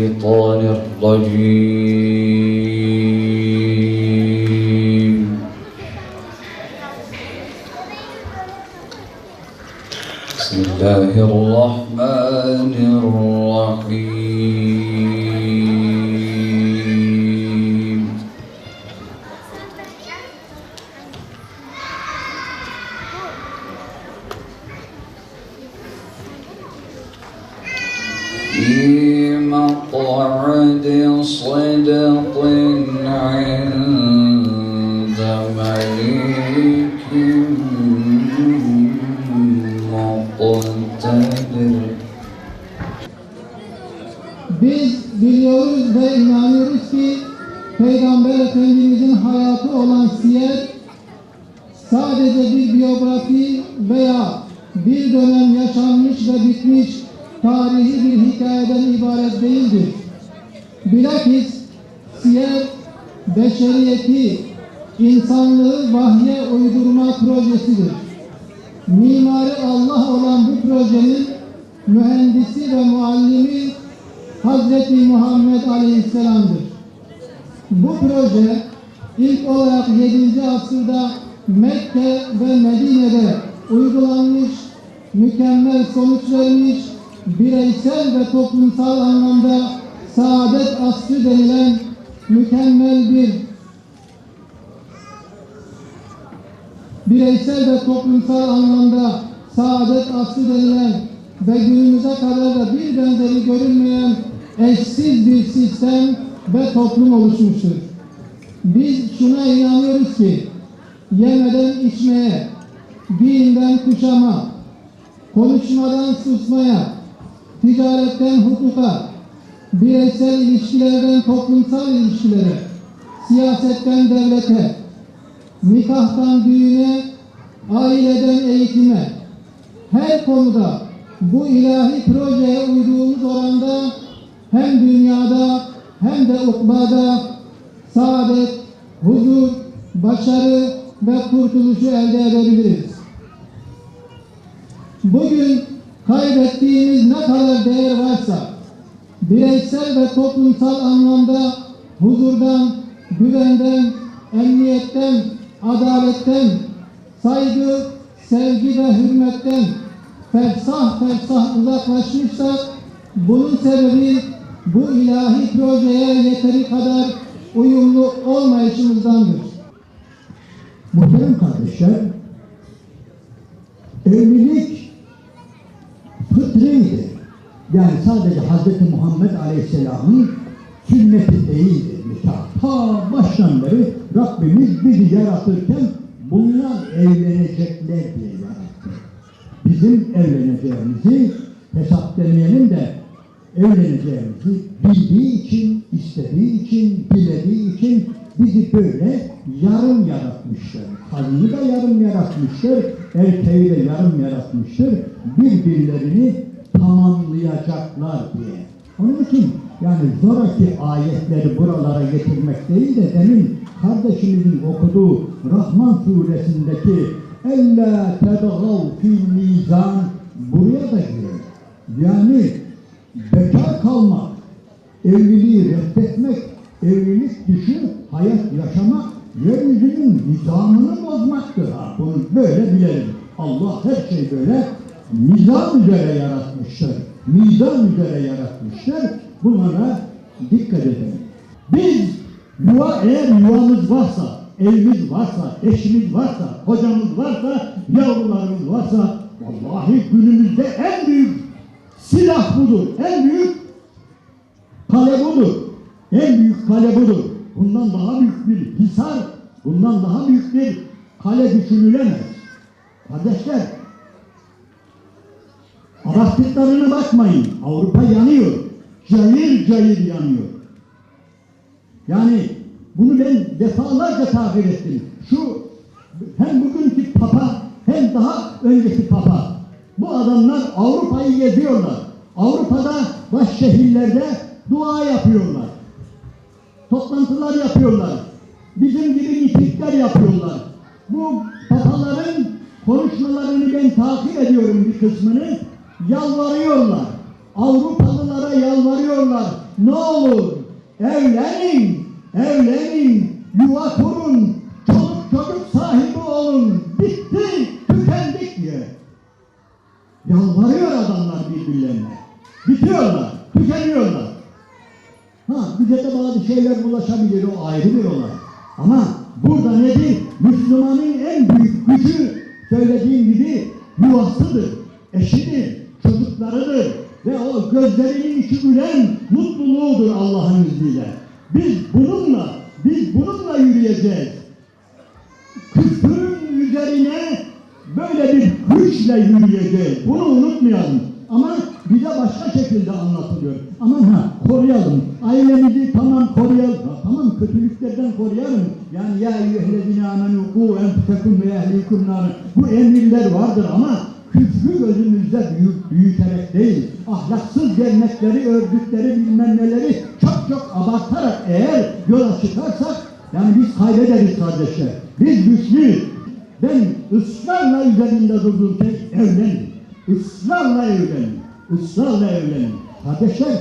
الشيطان الرجيم بسم الله الرحمن الرحيم في مقعد صدق عند مليك مقتدر. Biz biliyoruz ve inanıyoruz ki Peygamber Efendimizin hayatı olan siyer sadece bir biyografi veya bir dönem yaşanmış ve bitmiş tarihi bir hikayeden ibaret değildir. Bilakis siyer beşeriyeti, insanlığı vahye uydurma projesidir. Mimarı Allah olan bu projenin mühendisi ve muallimi Hazreti Muhammed Aleyhisselam'dır. Bu proje ilk olarak 7. asırda Mekke ve Medine'de uygulanmış, mükemmel sonuç vermiş, bireysel ve toplumsal anlamda saadet asrı denilen mükemmel bir bireysel ve toplumsal anlamda saadet asrı denilen ve günümüze kadar da bir benzeri görülmeyen eşsiz bir sistem ve toplum oluşmuştur. Biz şuna inanıyoruz ki yemeden içmeye, giyinden kuşama, konuşmadan susmaya, ticaretten hukuka, bireysel ilişkilerden toplumsal ilişkilere, siyasetten devlete, nikahtan düğüne, aileden eğitime, her konuda bu ilahi projeye uyduğumuz oranda hem dünyada hem de ukbada saadet, huzur, başarı ve kurtuluşu elde edebiliriz. Bugün kaybettiğimiz ne kadar değer varsa bireysel ve toplumsal anlamda huzurdan, güvenden, emniyetten, adaletten, saygı, sevgi ve hürmetten fersah fersah uzaklaşmışsak bunun sebebi bu ilahi projeye yeteri kadar uyumlu olmayışımızdandır. Muhterem kardeşler, evlilik fıtriydi. Yani sadece Hz. Muhammed Aleyhisselam'ın sünneti değildir nikah. Ta baştan beri Rabbimiz bizi yaratırken bunlar evlenecekler diye yarattı. Bizim evleneceğimizi hesap demeyelim de evleneceğimizi bildiği için, istediği için, dilediği için bizi böyle yarım yaratmıştır. Kadını da yarım yaratmıştır, erkeği de yarım yaratmıştır. Birbirlerini tamamlayacaklar diye. Onun için yani zoraki ayetleri buralara getirmek değil de demin kardeşimizin okuduğu Rahman suresindeki "Ella tedagav fil mizan" buraya da giriyor. Yani bekar kalmak, evliliği reddetmek, evlilik dışı hayat yaşamak, yeryüzünün nizamını bozmaktır. Bunu böyle bilelim. Allah her şey böyle nizam üzere yaratmıştır. Mizan üzere yaratmıştır. Bunlara dikkat edelim. Biz eğer yuvamız varsa, evimiz varsa, eşimiz varsa, hocamız varsa, yavrularımız varsa, vallahi günümüzde en büyük silah budur. En büyük kale budur. En büyük kale budur. Bundan daha büyük bir hisar, bundan daha büyük bir kale düşünülemez. Kardeşler, abarttıklarına bakmayın. Avrupa yanıyor. Cayır cayır yanıyor. Yani bunu ben defalarca tabir ettim. Şu hem bugünkü papa hem daha önceki papa. Bu adamlar Avrupa'yı geziyorlar. Avrupa'da baş şehirlerde dua yapıyorlar. Toplantılar yapıyorlar. Bizim gibi mitingler yapıyorlar. Bu papaların konuşmalarını ben takip ediyorum bir kısmını. Yalvarıyorlar. Avrupalılara yalvarıyorlar. ne olur evlenin, yuva kurun, çoluk çocuk sahibi olun, bitti, tükendik diye. Yalvarıyor adamlar birbirlerine. Bitiyorlar, tükeniyorlar. Bize de bazı şeyler bulaşabilir, o ayrı bir olay. Ama burada nedir? Müslümanın en büyük gücü, söylediğim gibi, yuvasıdır, eşidir, çocuklarıdır ve o gözlerinin içi gülen mutluluğudur Allah'ın izniyle. Biz bununla yürüyeceğiz. Küfrün üzerine böyle bir güçle yürüyeceğiz. Bunu unutmayalım. Ama bize başka şekilde anlatılıyor. Aman koruyalım. Ailemizi tamam koruyalım. Tamam, kötülüklerden koruyalım. Yani ya eyyühellezine amenu ku enfekum ve ehlikum nar. Bu emirler vardır ama küfrü gözümüzde büyüterek değil, ahlaksız gelenekleri, örgütleri, bilmem neleri çok abartarak eğer yola çıkarsak, yani biz kaybederiz kardeşler. Biz güçlüyüz. Ben ısrarla üzerinde durduğum tek evlenin. Israrla evlenin. Kardeşler,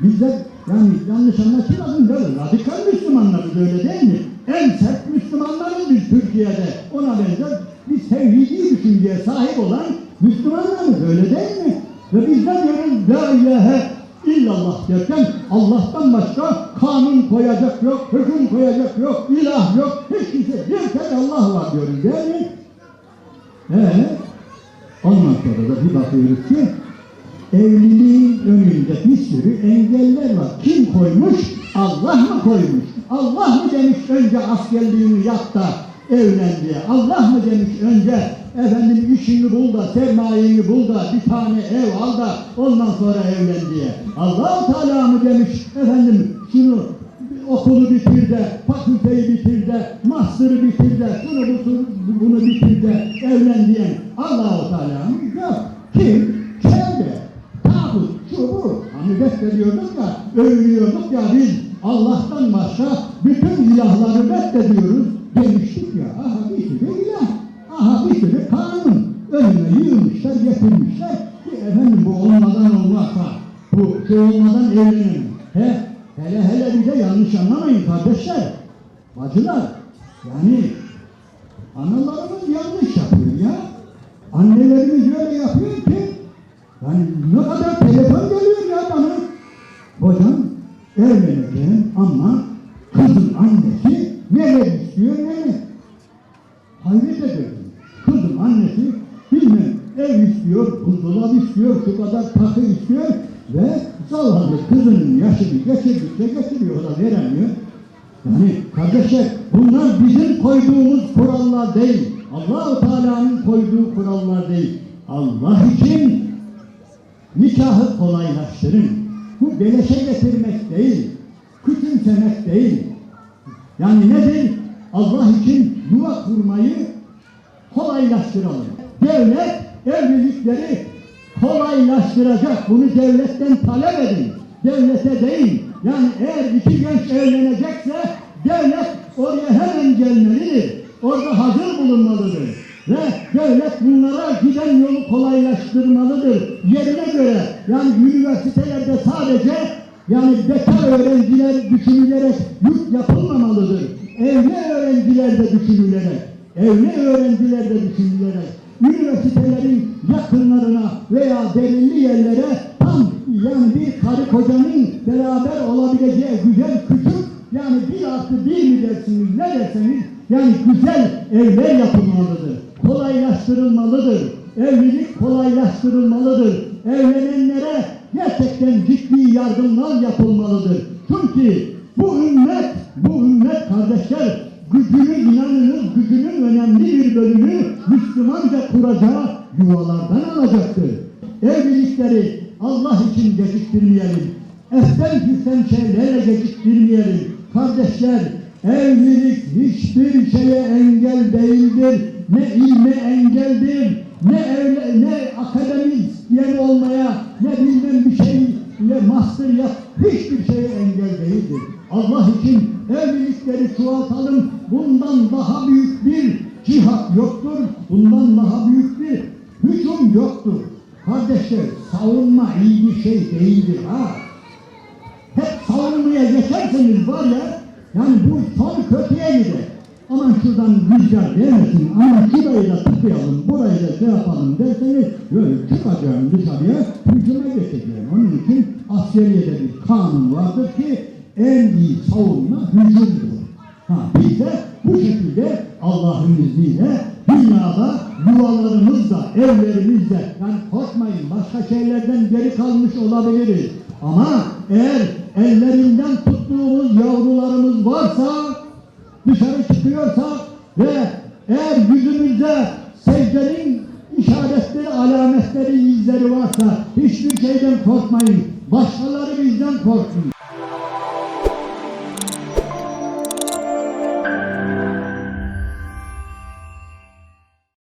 bizler yani yanlış anlaşılmasın, böyle radikal Müslümanlarız, öyle değil mi? En sert Müslümanlarız biz Türkiye'de. Ona benzer bir tevhidi düşünceye sahip olan Müslümanlarız, öyle değil mi? Ve bizden diyoruz la ilahe illallah derken Allah'tan başka kanun koyacak yok, hüküm koyacak yok, ilah yok, hiç kimse, bir tek Allah var diyoruz, değil mi? Ondan sonra da bir bakıyoruz ki evliliğin önünde bir sürü engeller var. Kim koymuş? Allah mı koymuş? Allah mı demiş önce askerliğini yap da evlen diye? Allah mı demiş önce işini bul da, sermayeni bul da, bir tane ev al da ondan sonra evlen diye? Allah-u Teala mı demiş şunu okulu bitir de, fakülteyi bitir de, master'ı bitir de, bunu bitir de evlen diyen Allah-u Teala mı? Yok. Kim? Çevre, tağut, şu bu. Hani reddediyorduk ya, övülüyorduk ya biz Allah'tan başka bütün ilahları reddediyoruz demiştik ya. Aha bir sürü ilah, aha bir sürü kanun önüne yığmışlar, getirmişler. Bu olmadan olmazsa, bu olmadan evlenemem. Hele bir de yanlış anlamayın kardeşler, bacılar. Yani analarımız yanlış yapıyor ya. Annelerimiz öyle yapıyor ki, yani ne kadar telefon geliyor ya bana. Hocam evleneceğim ama kızın annesi neler istiyor neler. Hayret ederim. Kızın annesi bilmem ev istiyor, buzdolabı istiyor, şu kadar takı istiyor ve zavallı kızının yaşını geçirdikçe getiriyor, o da veremiyor. Yani kardeşler, bunlar bizim koyduğumuz kurallar değil. Allah-u Teala'nın koyduğu kurallar değil. Allah için nikahı kolaylaştırın. Bu beleşe getirmek değil, küçümsemek değil. Yani nedir? Allah için yuva kurmayı kolaylaştıralım. Devlet evlilikleri kolaylaştıracak. Bunu devletten talep edin. Devlete değil. Yani eğer iki genç evlenecekse devlet oraya hemen gelmelidir. Orada hazır bulunmalıdır. Ve devlet bunlara giden yolu kolaylaştırmalıdır. Yerine göre, yani üniversitelerde sadece yani bekar öğrenciler düşünülerek yurt yapılmamalıdır. Evli öğrenciler de düşünülerek, üniversitelerin yakınlarına veya belirli yerlere tam yani bir karı kocanın beraber olabileceği güzel küçük, yani 1+1 mi dersiniz ne derseniz, yani güzel evler yapılmalıdır. Kolaylaştırılmalıdır. Evlilik kolaylaştırılmalıdır. Evlenenlere gerçekten ciddi yardımlar yapılmalıdır. Çünkü bu ümmet kardeşler, gücünün önemli bir bölümü Müslümanca kuracağı yuvalardan alacaktır. Evlilikleri Allah için geciktirmeyelim. Eften şeylerle geciktirmeyelim. Kardeşler, evlilik hiçbir şeye engel değildir. Ne ilme engeldir, ne akademisyen olmaya, ne bilmem bir şeyle master yap, hiçbir şeye engel değildir. Allah için evlilikleri çoğaltalım. Bundan daha büyük bir cihat yoktur. Bundan daha büyük bir hücum yoktur. Kardeşler, savunma iyi bir şey değildir ha. hep savunmaya geçerseniz var ya, yani bu son kötüye gider. Aman şuradan rüzgar gelmesin, aman şurayı da tıkayalım, burayı da şey yapalım derseniz, böyle çıkacağım dışarıya, hücuma geçeceğim. Onun için askeriyede bir kanun vardır ki, en iyi savunma hücumdur. Biz de bu şekilde Allah'ın izniyle dünyada yuvalarımızda, evlerimizde, yani korkmayın başka şeylerden geri kalmış olabiliriz. Ama eğer ellerinden tuttuğumuz yavrularımız varsa, dışarı çıkıyorsak ve eğer yüzümüzde secdenin işaretleri, alametleri, izleri varsa hiçbir şeyden korkmayın. Başkaları bizden korksun.